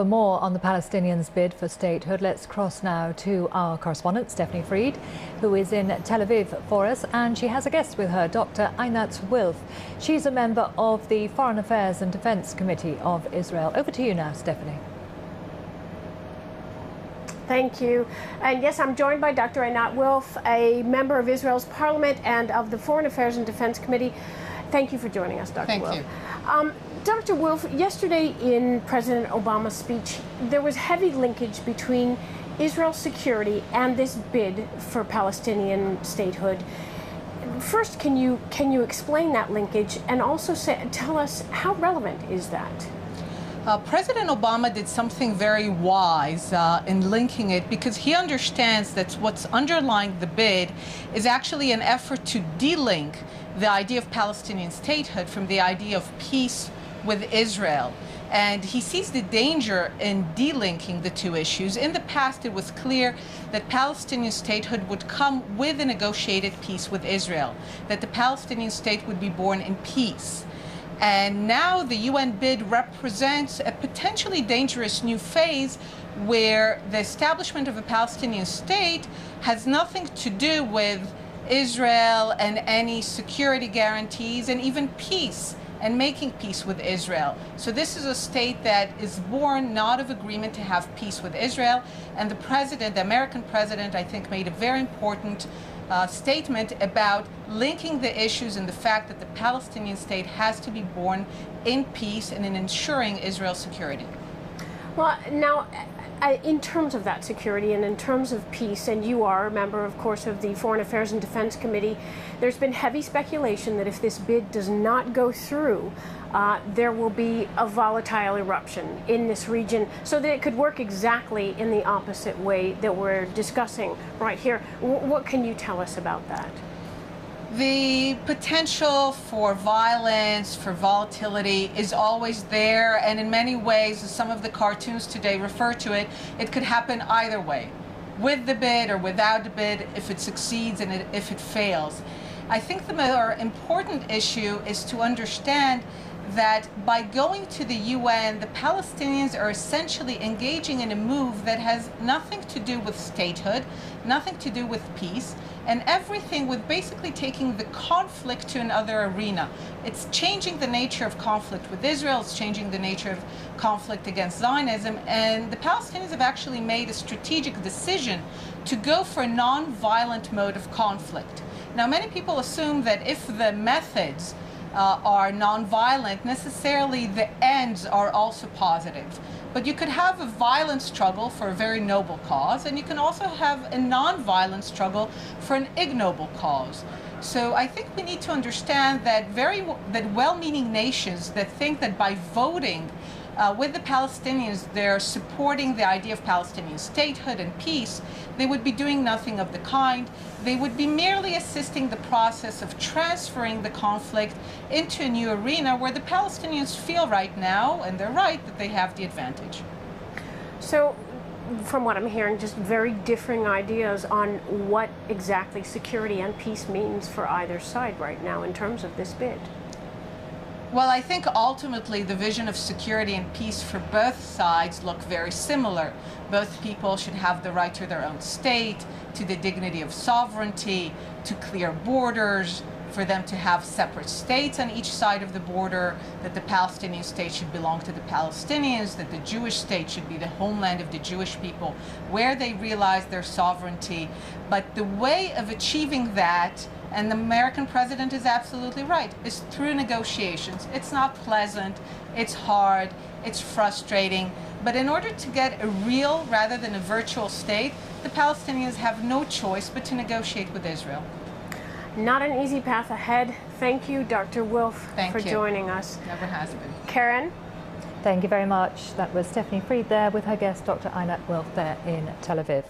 For more on the Palestinians' bid for statehood, let's cross now to our correspondent, Stephanie Fried, who is in Tel Aviv for us, and she has a guest with her, Dr. Einat Wilf. She's a member of the Foreign Affairs and Defence Committee of Israel. Over to you now, Stephanie. Thank you. And yes, I'm joined by Dr. Einat Wilf, a member of Israel's parliament and of the Foreign Affairs and Defence Committee. Thank you for joining us, Dr. Wilf. Thank you. Dr. Wilf, yesterday in President Obama's speech, there was heavy linkage between Israel's security and this bid for Palestinian statehood. First, can you explain that linkage and also tell us how relevant is that? President Obama did something very wise in linking it, because he understands that what's underlying the bid is actually an effort to de-link the idea of Palestinian statehood from the idea of peace with Israel. And he sees the danger in delinking the two issues. In the past, it was clear that Palestinian statehood would come with a negotiated peace with Israel, that the Palestinian state would be born in peace. And now the UN bid represents a potentially dangerous new phase where the establishment of a Palestinian state has nothing to do with Israel and any security guarantees and even peace and making peace with Israel. So this is a state that is born not of agreement to have peace with Israel. And the president, the American president, I think made a very important statement about linking the issues and the fact that the Palestinian state has to be born in peace and in ensuring Israel's security. Well, now, in terms of that security and in terms of peace, and you are a member, of course, of the Foreign Affairs and Defense Committee, there's been heavy speculation that if this bid does not go through, there will be a volatile eruption in this region, so that it could work exactly in the opposite way that we're discussing right here. What can you tell us about that? The potential for violence, for volatility is always there, and in many ways, as some of the cartoons today refer to it, it could happen either way, with the bid or without the bid, if it succeeds and if it fails. I think the more important issue is to understand that by going to the UN, the Palestinians are essentially engaging in a move that has nothing to do with statehood, nothing to do with peace, and everything with basically taking the conflict to another arena. It's changing the nature of conflict with Israel, it's changing the nature of conflict against Zionism, and the Palestinians have actually made a strategic decision to go for a non-violent mode of conflict. Now, many people assume that if the methods are non-violent, necessarily the ends are also positive. But you could have a violent struggle for a very noble cause, and you can also have a non-violent struggle for an ignoble cause. So I think we need to understand that well-meaning nations that think that by voting with the Palestinians, they're supporting the idea of Palestinian statehood and peace, they would be doing nothing of the kind. They would be merely assisting the process of transferring the conflict into a new arena where the Palestinians feel right now, and they're right, that they have the advantage. So, from what I'm hearing, just very differing ideas on what exactly security and peace means for either side right now in terms of this bid. Well, I think ultimately the vision of security and peace for both sides look very similar. Both people should have the right to their own state, to the dignity of sovereignty, to clear borders, for them to have separate states on each side of the border, that the Palestinian state should belong to the Palestinians, that the Jewish state should be the homeland of the Jewish people, where they realize their sovereignty. But the way of achieving that, and the American president is absolutely right, is through negotiations. It's not pleasant, it's hard, it's frustrating, but in order to get a real rather than a virtual state, the Palestinians have no choice but to negotiate with Israel. Not an easy path ahead. Thank you, Dr. Wilf, for joining us. Never has been. Karen? Thank you very much. That was Stephanie Fried there with her guest, Dr. Einat Wilf, there in Tel Aviv.